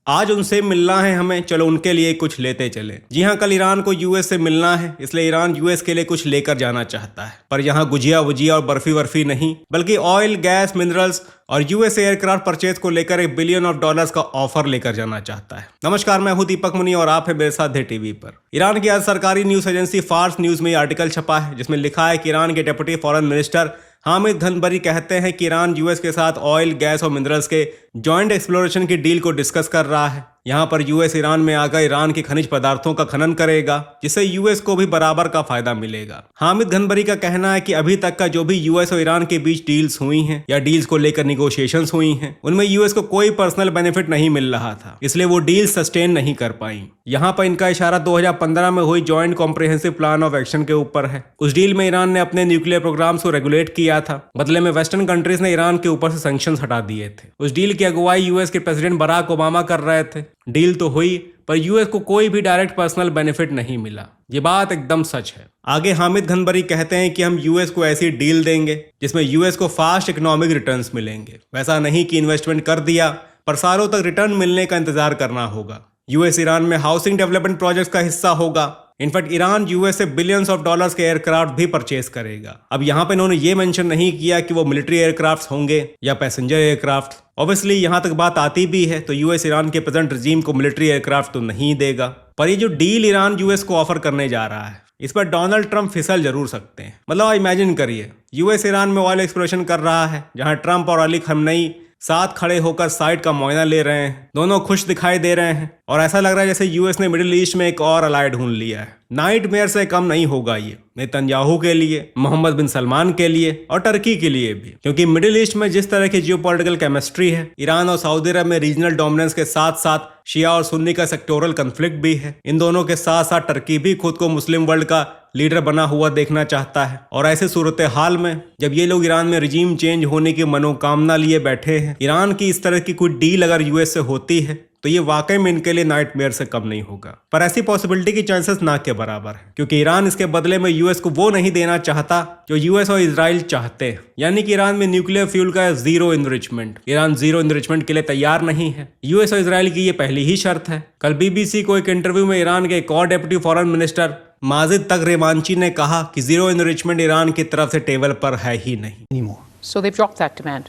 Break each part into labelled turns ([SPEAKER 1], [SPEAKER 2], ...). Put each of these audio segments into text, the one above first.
[SPEAKER 1] आज उनसे मिलना है हमें, चलो उनके लिए कुछ लेते चले। जी हाँ, कल ईरान को यूएस से मिलना है, इसलिए ईरान यूएस के लिए कुछ लेकर जाना चाहता है। पर यहाँ गुजिया वुजिया और बर्फी वर्फी नहीं, बल्कि ऑयल, गैस, मिनरल्स और यूएस एयरक्राफ्ट परचेज को लेकर $1 बिलियन का ऑफर लेकर जाना चाहता है। नमस्कार, मैं हूं दीपक मुनि और आप हैं मेरे साथ डे टीवी पर। ईरान की आज सरकारी न्यूज एजेंसी फार्स न्यूज में आर्टिकल छपा है, जिसमें लिखा है कि ईरान के डेप्यूटी फॉरेन मिनिस्टर हामिद घनबरी कहते हैं कि ईरान यूएस के साथ ऑयल, गैस और मिनरल्स के जॉइंट एक्सप्लोरेशन की डील को डिस्कस कर रहा है। यहाँ पर यूएस ईरान में आकर ईरान के खनिज पदार्थों का खनन करेगा, जिससे यूएस को भी बराबर का फायदा मिलेगा। हामिद घनबरी का कहना है कि अभी तक का जो भी यूएस और ईरान के बीच डील्स हुई हैं या डील्स को लेकर निगोशिएशंस हुई हैं, उनमें यूएस को कोई पर्सनल बेनिफिट नहीं मिल रहा था, इसलिए वो डील सस्टेन नहीं कर पाई। यहाँ पर इनका इशारा 2015 में हुई joint comprehensive plan of action के ऊपर है। उस डील में ईरान ने अपने न्यूक्लियर प्रोग्राम्स को रेगुलेट किया था, बदले में वेस्टर्न कंट्रीज ने ईरान के ऊपर से सैंक्शंस हटा दिए थे। उस डील की अगुवाई यूएस के प्रेसिडेंट बराक ओबामा कर रहे थे। डील तो हुई, पर यूएस को कोई भी डायरेक्ट पर्सनल बेनिफिट नहीं मिला। ये बात एकदम सच है। आगे हामिद घनबरी कहते हैं कि हम यूएस को ऐसी डील देंगे जिसमें यूएस को फास्ट इकोनॉमिक रिटर्न्स मिलेंगे। वैसा नहीं कि इन्वेस्टमेंट कर दिया पर सालों तक रिटर्न मिलने का इंतजार करना होगा। यूएस ईरान में हाउसिंग डेवलपमेंट प्रोजेक्ट्स का हिस्सा होगा। इनफैक्ट ईरान यूएस से $बिलियंस के एयरक्राफ्ट भी परचेज करेगा। अब यहाँ पे इन्होंने ये मेंशन नहीं किया कि वो मिलिट्री एयरक्राफ्ट होंगे या पैसेंजर एयरक्राफ्ट। ऑब्वियसली यहाँ तक बात आती भी है तो यूएस ईरान के प्रेजेंट रजीम को मिलिट्री एयरक्राफ्ट तो नहीं देगा। पर ये जो डील ईरान यूएस को ऑफर करने जा रहा है, इस पर डोनाल्ड ट्रंप फिसल जरूर सकते हैं। मतलब इमेजिन करिए, यूएस ईरान में ऑयल एक्सप्लोरेशन कर रहा है, जहां ट्रंप और अली खamenei साथ खड़े होकर साइट का मुआयना ले रहे हैं। दोनों खुश दिखाई दे रहे हैं और ऐसा लग रहा है जैसे यूएस ने मिडिल ईस्ट में एक और अलाय ढूंढ लिया है। नाइटमेयर से कम नहीं होगा ये नेतन्याहू के लिए, मोहम्मद बिन सलमान के लिए और टर्की के लिए भी, क्योंकि मिडिल ईस्ट में जिस तरह की जियोपॉलिटिकल केमिस्ट्री है, ईरान और सऊदी अरब में रीजनल डोमिनेंस के साथ साथ शिया और सुन्नी का सेक्टोरल कन्फ्लिक्ट भी है। इन दोनों के साथ साथ टर्की भी खुद को मुस्लिम वर्ल्ड का लीडर बना हुआ देखना चाहता है। और ऐसे सूरत हाल में जब ये लोग ईरान में रिजीम चेंज होने की मनोकामना लिए बैठे हैं, ईरान की इस तरह की कोई डील अगर यूएस से होती है तो ये वाकई में इनके लिए नाइटमेयर से कम नहीं होगा। पर ऐसी पॉसिबिलिटी की चांसेस ना के बराबर है, क्योंकि ईरान इसके बदले में यूएस को वो नहीं देना चाहता जो यूएस और इजराइल चाहते हैं, यानी कि ईरान में न्यूक्लियर फ्यूल का zero enrichment. Iran zero enrichment के लिए तैयार नहीं है। यूएस और इजराइल की ये पहली ही शर्त है। कल बीबीसी को एक इंटरव्यू में ईरान के एक और डेप्यूटी फॉरेन मिनिस्टर माजिद तगरेमांची ने कहा कि जीरो इनरिचमेंट ईरान की तरफ से टेबल पर है ही नहीं।
[SPEAKER 2] So they've dropped that demand.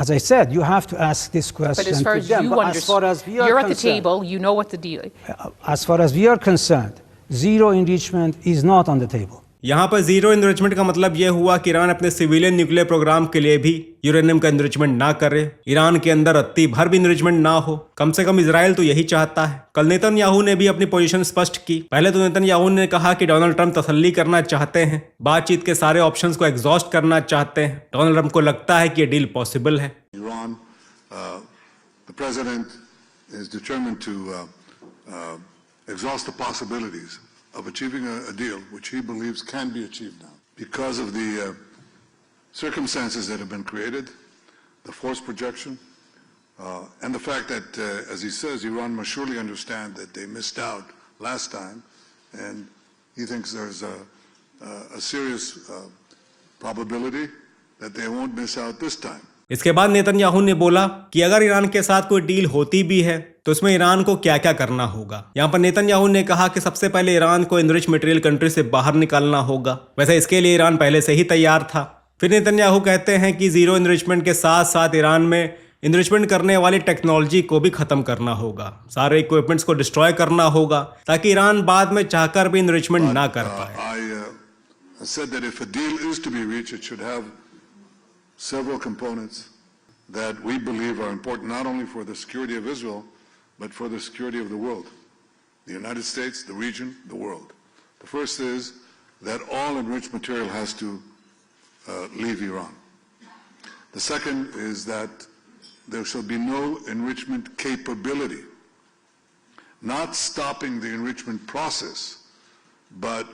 [SPEAKER 3] As I said, you have to ask this question
[SPEAKER 2] But as far
[SPEAKER 3] to
[SPEAKER 2] as
[SPEAKER 3] them.
[SPEAKER 2] you
[SPEAKER 3] But as far as we are
[SPEAKER 2] you're at the
[SPEAKER 3] concerned,
[SPEAKER 2] table, you know what the deal is.
[SPEAKER 3] as far as we are concerned, zero enrichment is not on the table.
[SPEAKER 1] यहाँ पर zero enrichment का मतलब यह हुआ कि Iran अपने civilian nuclear programme के लिए भी यूरेनियम का इनरिचमेंट ना करे, ईरान के अंदर रत्ती भर भी इनरिचमेंट ना हो। कम से कम इजराइल तो यही चाहता है। कल नेतन्याहू ने भी अपनी पोजीशन स्पष्ट की। पहले तो नेतन्याहू ने कहा कि डोनाल्ड ट्रंप तसल्ली करना चाहते हैं, बातचीत के सारे ऑप्शंस को एग्जॉस्ट करना चाहते हैं। डोनाल्ड ट्रंप को लगता है कि ये डील पॉसिबल है।
[SPEAKER 4] Iran, the president is determined to exhaust the possibilities of achieving a deal which he believes can be achieved now because of the circumstances that have been created, the force projection, and the fact that, as he says, Iran must surely understand that they missed out last time, and he thinks there's a serious probability that they won't miss out this time.
[SPEAKER 1] इसके बाद Netanyahu ने बोला कि अगर Iran के साथ कोई deal होती भी है तो उसमें ईरान को क्या क्या करना होगा। यहाँ पर नेतन्याहू ने कहा कि सबसे पहले ईरान को इनरिच मटेरियल कंट्री से बाहर निकालना होगा। वैसे इसके लिए ईरान पहले से ही तैयार था। फिर नेतन्याहू कहते हैं कि जीरो इनरिचमेंट के साथ साथ ईरान में इनरिचमेंट करने वाली टेक्नोलॉजी को भी खत्म करना होगा, सारे इक्विपमेंट्स को डिस्ट्रॉय करना होगा, ताकि ईरान बाद में चाहकर भी इनरिचमेंट ना कर पाए।
[SPEAKER 4] I said that if a deal is to be reached, it should have several components that we believe are important not only for the security of Israel, but for the security of the world, the United States, the region, the world. The first is that all enriched material has to leave Iran. The second is that there shall be no enrichment capability, not stopping the enrichment process, but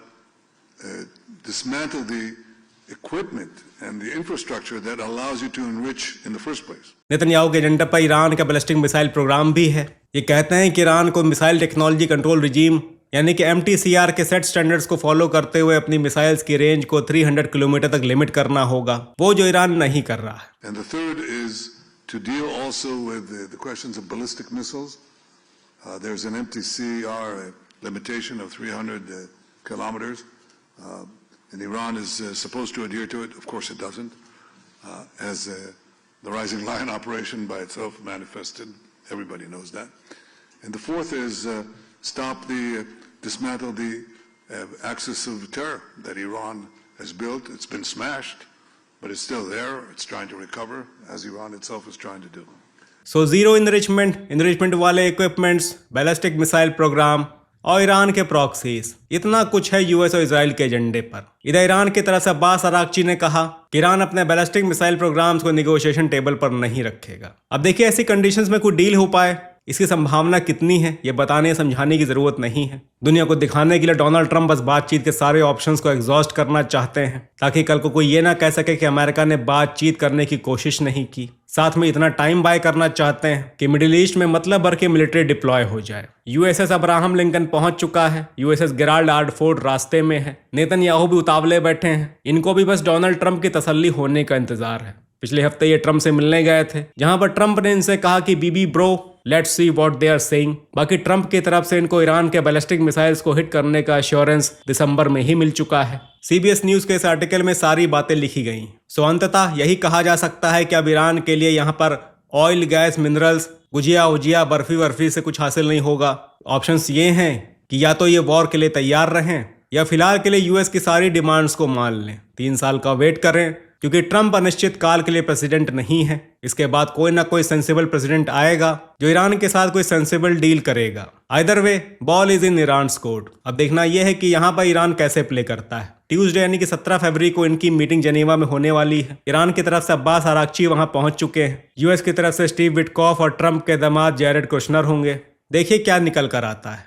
[SPEAKER 4] dismantle the equipment and the infrastructure that allows you to enrich in the first place.
[SPEAKER 1] Netanyahu के agenda पर Iran का ballistic missile programme भी है। ये कहते हैं कि Iran को मिसाइल टेक्नोलॉजी कंट्रोल रिजीम यानी कि MTCR के सेट स्टैंडर्ड्स को फॉलो करते हुए अपनी मिसाइल्स की रेंज को 300 किलोमीटर तक लिमिट करना होगा, वो जो ईरान नहीं कर रहा है।
[SPEAKER 4] And the third is to deal also with the questions of ballistic missiles There's an MTCR limitation of 300 kilometers, and Iran is supposed to adhere to it. Of course it doesn't, as the Rising Lion operation by itself manifested. Everybody knows that. And the fourth is dismantle the axis of terror that Iran has built. It's been smashed, but it's still there. It's trying to recover, as Iran itself is trying to do.
[SPEAKER 1] So zero enrichment वाले equipments, ballistic missile programme और Iran के proxies, इतना कुछ है US और Israel के एजेंडे पर। इधर ईरान की तरफ से अब्बास अराक्ची ने कहा कि ईरान अपने बैलिस्टिक मिसाइल प्रोग्राम्स को नेगोशिएशन टेबल पर नहीं रखेगा। अब देखिए ऐसी कंडीशंस में कोई डील हो पाए, इसकी संभावना कितनी है ये बताने समझाने की जरूरत नहीं है। दुनिया को दिखाने के लिए डोनाल्ड ट्रंप बस बातचीत के सारे ऑप्शंस को एग्जॉस्ट करना चाहते हैं, ताकि कल को कोई ये ना कह सके कि अमेरिका ने बातचीत करने की कोशिश नहीं की। साथ में इतना टाइम बाय करना चाहते हैं कि मिडिल ईस्ट में मतलब भर के मिलिट्री डिप्लॉय हो जाए। यूएसएस अब्राहम लिंकन पहुंच चुका है, यूएसएस गेराल्ड आर फोर्ड रास्ते में है, नेतन्याहू भी उतावले बैठे हैं। इनको भी बस डोनाल्ड ट्रंप की तसल्ली होने का इंतजार है। पिछले हफ्ते ये ट्रंप से मिलने गए थे, जहां पर ट्रंप ने इनसे कहा कि Bibi bro let's see what they are saying. बाकी ट्रंप की तरफ से इनको ईरान के बैलिस्टिक मिसाइल्स को हिट करने का एश्योरेंस दिसंबर में ही मिल चुका है। सीबीएस न्यूज के इस आर्टिकल में सारी बातें लिखी गई। सो अंततः यही कहा जा सकता है कि अब ईरान के लिए यहाँ पर ऑयल, गैस, मिनरल्स, गुजिया उजिया, बर्फी से कुछ हासिल नहीं होगा। ऑप्शंस ये हैं कि या तो ये वॉर के लिए तैयार रहें या फिलहाल के लिए यूएस की सारी डिमांड्स को मान लें, 3 साल का वेट करें, क्योंकि ट्रंप अनिश्चित काल के लिए प्रेसिडेंट नहीं है। इसके बाद कोई ना कोई सेंसिबल प्रेसिडेंट आएगा जो ईरान के साथ कोई सेंसिबल डील करेगा। Either way ball is in Iran's court. अब देखना यह है कि यहाँ पर ईरान कैसे प्ले करता है। ट्यूसडे यानी कि 17 फरवरी को इनकी मीटिंग जेनेवा में होने वाली है। ईरान की तरफ से अब्बास अराक्ची वहां पहुंच चुके हैं। यूएस की तरफ से स्टीव विटकॉफ और ट्रंप के दामाद जैरेड कुशनर होंगे। देखिए क्या निकल कर आता है।